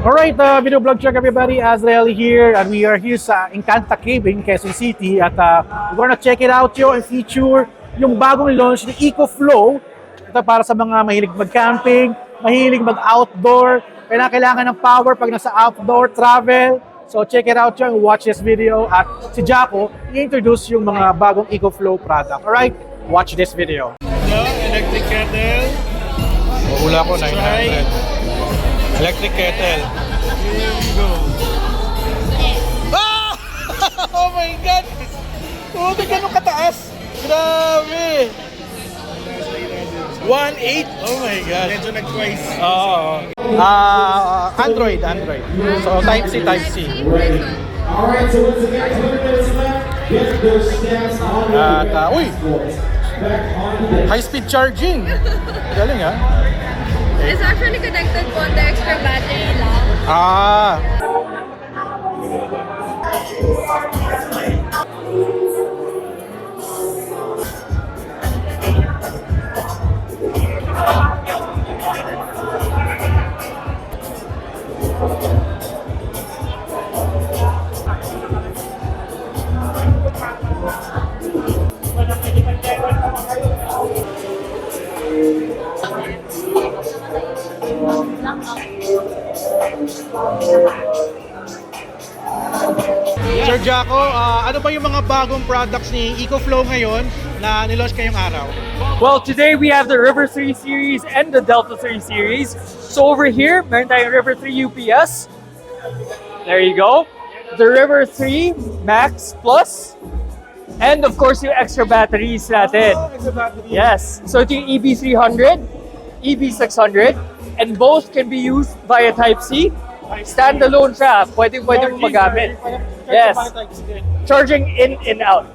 Alright, video vlog check everybody, Azrael here, and we are here sa Encanta Cave in Quezon City at we're gonna check it out yo and feature yung bagong launch ni EcoFlow. Ito para sa mga mahilig mag-camping, mahilig mag-outdoor, kailangan ng power pag nasa outdoor travel. So check it out yo and watch this video at si Jaco i-introduce yung mga bagong EcoFlow product. Alright, watch this video. Electric kettle. Hula ko 900. Electric kettle. Here we go. Ah! Oh my God! Oh, ganun kataas. Grabe. 1.8. Oh my God. Medyo nag-twice. Oo. Android. So Type-C. Alright, so once again, 20 minutes left. Get those stamps on your At, uy! back on the High-speed charging. Galing ah. It's actually connected po the extra battery lang. Ah. Sir Jaco, ano ba yung mga bagong products ni EcoFlow ngayon na nilaunch kayong araw? Well, today we have the River 3 series and the Delta 3 series. So over here, meron tayong River 3 UPS. There you go. The River 3 Max Plus. And of course, yung extra batteries natin. Yes. So ito yung EB300, EB600, and both can be used via Type-C. Standalone siya. Pwedeng mo magamit. Yes. Charging in and out.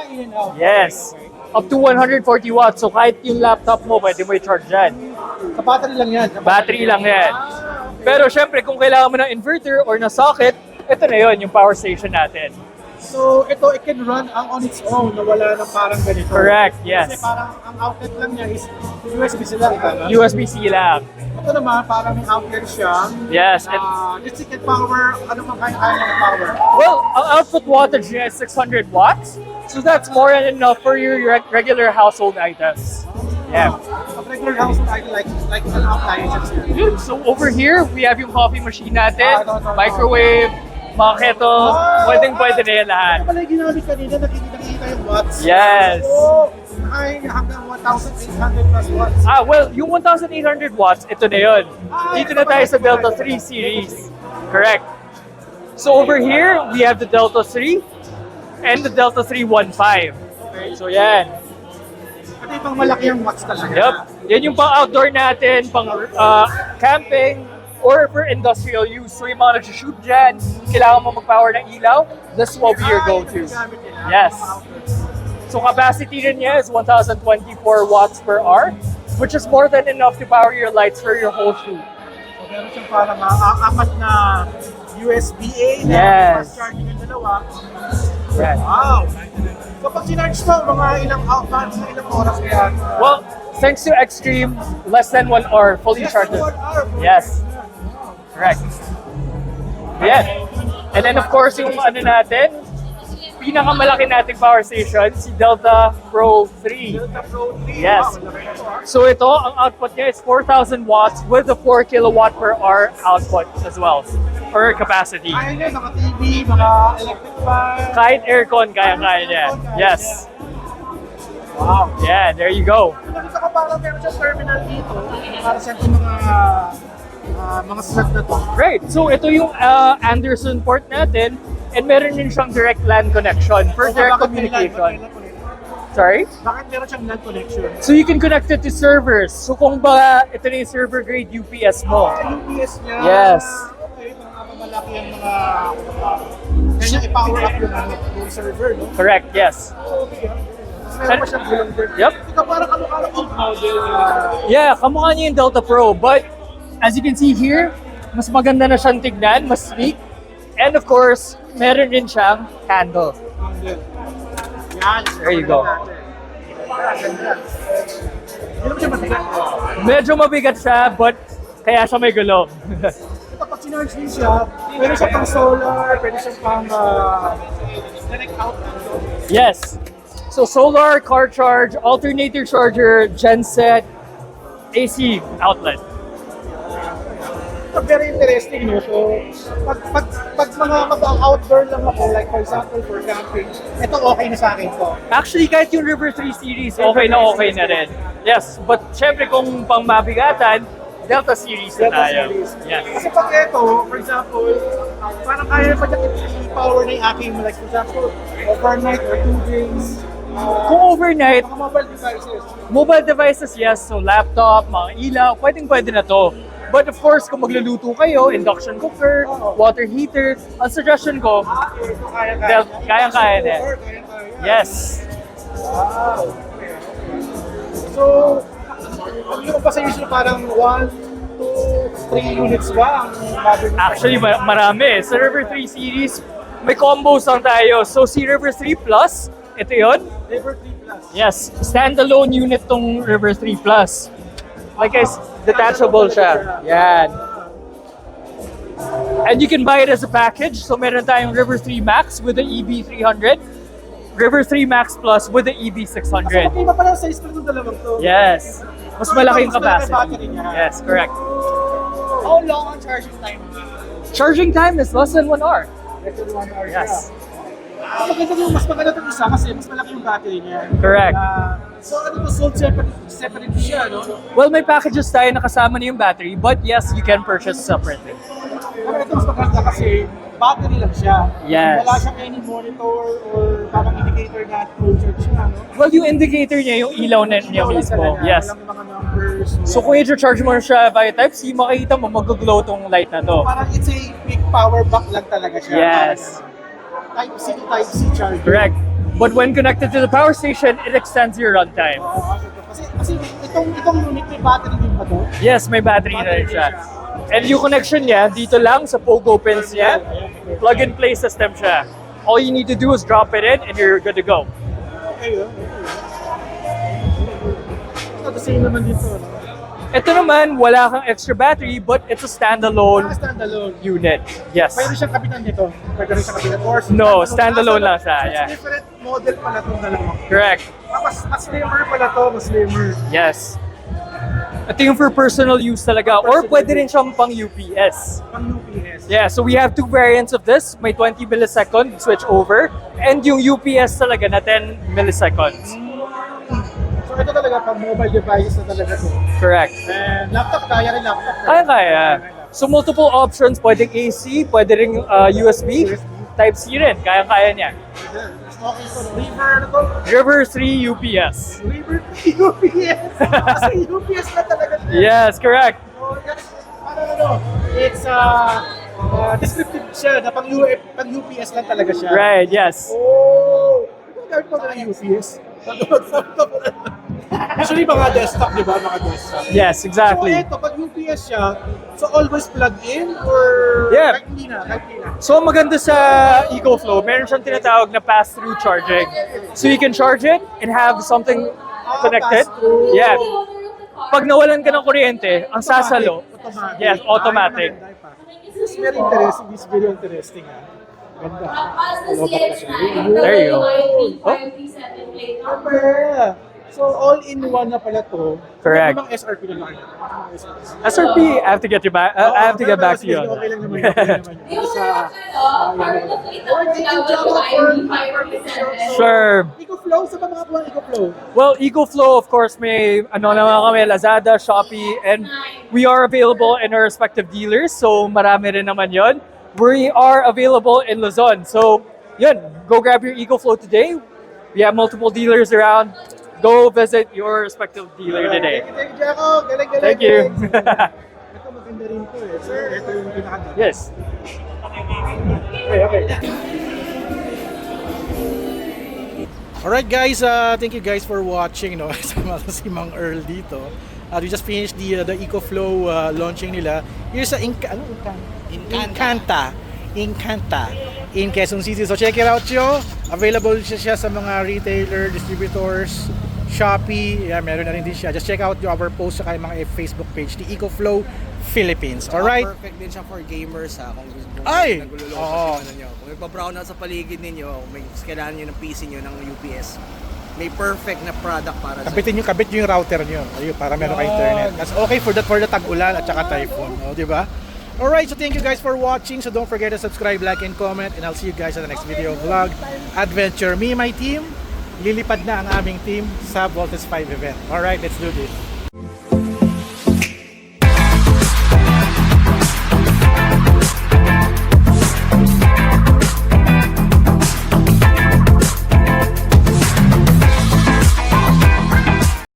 In and out. Yes. Up to 140 watts. So kahit yung laptop mo, pwede mo i-charge dyan. Sa battery lang yan. Battery lang yan. Pero syempre, kung kailangan mo ng inverter or na socket, ito na yon yung power station natin. So ito, it can run on its own na wala ng parang ganito. Correct, yes. Kasi parang ang outlet lang niya is USB-C lang. Tama? USB-C lang. Ito naman, parang may outlet siya. Yes. And, This can power, ano mang kaya ng power? well, ang output wattage niya is 600 watts. So that's more than enough for your regular household items. Yeah. A regular household item like an appliances here. Good. So over here, we have yung coffee machine natin, microwave, mga kettle, pwede na yan lahat. Ano pala yung ginamit kanina, nakikita yung watts? Yes. Oo. Ay, hanggang 1,800 plus watts. Well, yung 1,800 watts, ito na yun. Dito na tayo sa Delta 3 series. Correct. So over here, we have the Delta 3 and the Delta 315. Okay, so yan. Ito yung pang malaki yung watts talaga. Yep. Yan yung pang outdoor natin, pang camping, or for industrial use. So yung mga nag-shoot dyan, kailangan mo mag-power ng ilaw, this will be your go-to. Yes. So capacity rin niya is 1,024 watts per hour, which is more than enough to power your lights for your whole shoot. So meron siyang parang apat na USB-A na fast Yes. charging yung dalawa. Right. Wow! So pag sinarge mo, mga ilang oras kaya? Well, thanks to Extreme, less than 1 hour fully charged. 1 hour. Yes. Correct. Yeah. And then of course, yung ano natin, pinakamalaki nating power station, si Delta Pro 3. Delta Pro 3. Yes. Wow, laki ito, So ito, ang output niya is 4,000 watts with a 4 kilowatt per hour output as well, or capacity. Kaya nyo, mga TV, mga electric fan. Kahit aircon, kaya niya. Yes. Wow. Yeah, there you go. Nakita ko parang meron siyang terminal dito para sa itong mga slot na to. Great. So ito yung Anderson port natin, and meron din siyang direct LAN connection for direct communication. Sorry? Bakit meron siyang LAN connection? So you can connect it to servers. So kung ba ito na yung server grade UPS mo. UPS niya? Yes. Okay, mga malaki yung mga... Kanya i-power up yung server, no? Correct, yes. Okay. Meron pa siyang gulong din. Yep. Ito parang ano-ano old model na... Yeah, kamukha niya yung Delta Pro, but as you can see here, mas maganda na siyang tignan, mas sleek. And of course, meron din siyang handle. Yan. There you go. Hindi naman siya matigas. Medyo mabigat siya, but kaya siya may gulong. ito pag sinarge din siya, pwede siya pang solar, pwede siya pang direct out. Yes. So solar, car charge, alternator charger, genset, AC outlet. Very interesting, no? So, pag mga outdoor lang ako, like for example, for camping, ito okay na sa akin to. Actually, kahit yung River 3 series, okay na rin. Yes, but syempre kung pang mabigatan, Delta series na tayo. Yes. Kasi pag ito, for example, parang kaya pa dyan i-power na yung aking, like for example, overnight or 2 days. Kung overnight, Mga mobile devices. mobile devices, yes. So laptop, mga ilaw, pwede na to. But of course, kung magluluto kayo, induction cooker, water heater, ang suggestion ko, Ito kaya-kaya. kayang-kaya na. Or kaya-kaya. Yes. Wow. So, ang yung pa sa usual parang 1, 2, 3 units ba ang gagawin? Actually, marami. Sa River 3 series, may combos lang tayo. So si River 3 Plus, ito yon. River 3 Plus. Yes, standalone unit tong River 3 Plus. Like guys, detachable siya. Yan. And you can buy it as a package. So meron tayong River 3 Max with the EB300, River 3 Max Plus with the EB600. Okay ba pala ang size pa ng dalawang to? Yes. Mas malaki yung Mas malaki capacity. battery niya. Yes, correct. How long ang charging time? Charging time is less than 1 hour. Less than 1 hour Yes. siya. Mas maganda itong isa kasi mas malaki yung battery niya. Correct. So ano to, sold separate siya, no? Well, may packages tayo na kasama na yung battery, but yes, you can purchase separately. Pero ito mas maganda kasi battery lang siya. Yes. Wala siyang any monitor or parang indicator na full charge siya, no? Well, yung indicator niya, yung ilaw na niya Wala mismo. talaga, Yes. walang mga numbers. So kung i-charge mo siya via Type-C, makikita mo mag-glow tong light na to. Parang it's a big power bank lang talaga siya. Yes. Type-C to Type-C charger. Correct. But when connected to the power station, it extends your runtime. Kasi itong unit may battery din ba to? Yes, may battery na rin siya. And yung connection niya, dito lang sa Pogo pins niya, plug-and-play system siya. All you need to do is drop it in and you're good to go. Okay, Ito the same naman dito, no? Ito naman, wala kang extra battery, but it's a standalone Standalone. unit. Yes. Pwede siyang kapitan dito. Pwede rin siyang kapitan. Or No, standalone lang siya, It's yeah. different model pala itong dalawa. Correct. Mas slimmer pala to, mas slimmer. Yes. Ito yung for personal use talaga. Or pwede rin siyang pang UPS. Pang UPS. Yeah, so we have 2 variants of this. May 20 millisecond switch over. And yung UPS talaga na 10 milliseconds. So ito talaga pang mobile devices na talaga to. Correct. And laptop, kaya rin laptop. Kaya. So multiple options. Pwedeng AC, pwede rin USB. Type-C rin. Kaya niya. Okay, so River, ano to? River 3 UPS. River UPS. Kasi UPS na talaga siya. Yes, correct. So, that's, ano, it's descriptive siya na pang UPS lang talaga siya. Right, yes. Oh! Ano gawin pa ng UPS? Usually mga desktop, di ba? Mga desktop. Yes, exactly. So ito, pag UPS siya, so always plug in or Yeah. kahit hindi na? So ang maganda sa EcoFlow, meron siyang tinatawag na pass-through charging. So you can charge it and have something connected. pass-through. Yeah. Pag nawalan ka ng kuryente, ang sasalo. Automatic. Yes, automatic. This is very interesting. This is very interesting. Ganda. There you go. Yeah. So all-in-one na pala to. Correct. Ano bang SRP na lang? SRP, I have to get you back. I have to get back to you. Okay lang naman. Okay lang naman. yun. Sure. EcoFlow, sa mga buwan EcoFlow? Well, EcoFlow, of course, may naman kami, Lazada, Shopee, and we are available in our respective dealers. So, marami rin naman yon. We are available in Luzon. So, yun, go grab your EcoFlow today. We have multiple dealers around. Go visit your respective dealer today. Thank you, Jaco. Galing-galing. Thank you. Ito maganda rin to eh. Sir, ito yung pinakaganda. Yes. Okay. Alright guys, thank you guys for watching. No? Sama ko si Mang Earl dito. We just finished the EcoFlow launching nila. Here's sa Incanta in Quezon City. So check it out yo. Available siya sa mga retailer, distributors, Shopee. Yeah, meron na rin din siya. Just check out our post sa yung mga Facebook page, the EcoFlow Philippines. Alright? Perfect din siya for gamers ha. Kung gusto mo Ay! nagulolo Oo. sa ano nyo. Kung may pa-brown out sa paligid ninyo, kung may kailangan nyo ng PC nyo ng UPS, may perfect na product para sa Kabit nyo yung router nyo. Ayun, para meron kayo internet. That's okay for the tag-ulan at saka typhoon. O, di ba? Alright, so thank you guys for watching. So don't forget to subscribe, like, and comment. And I'll see you guys on the next video vlog. Adventure. Me and my team, lilipad na ang aming team sa Voltes 5 event. Alright, let's do this.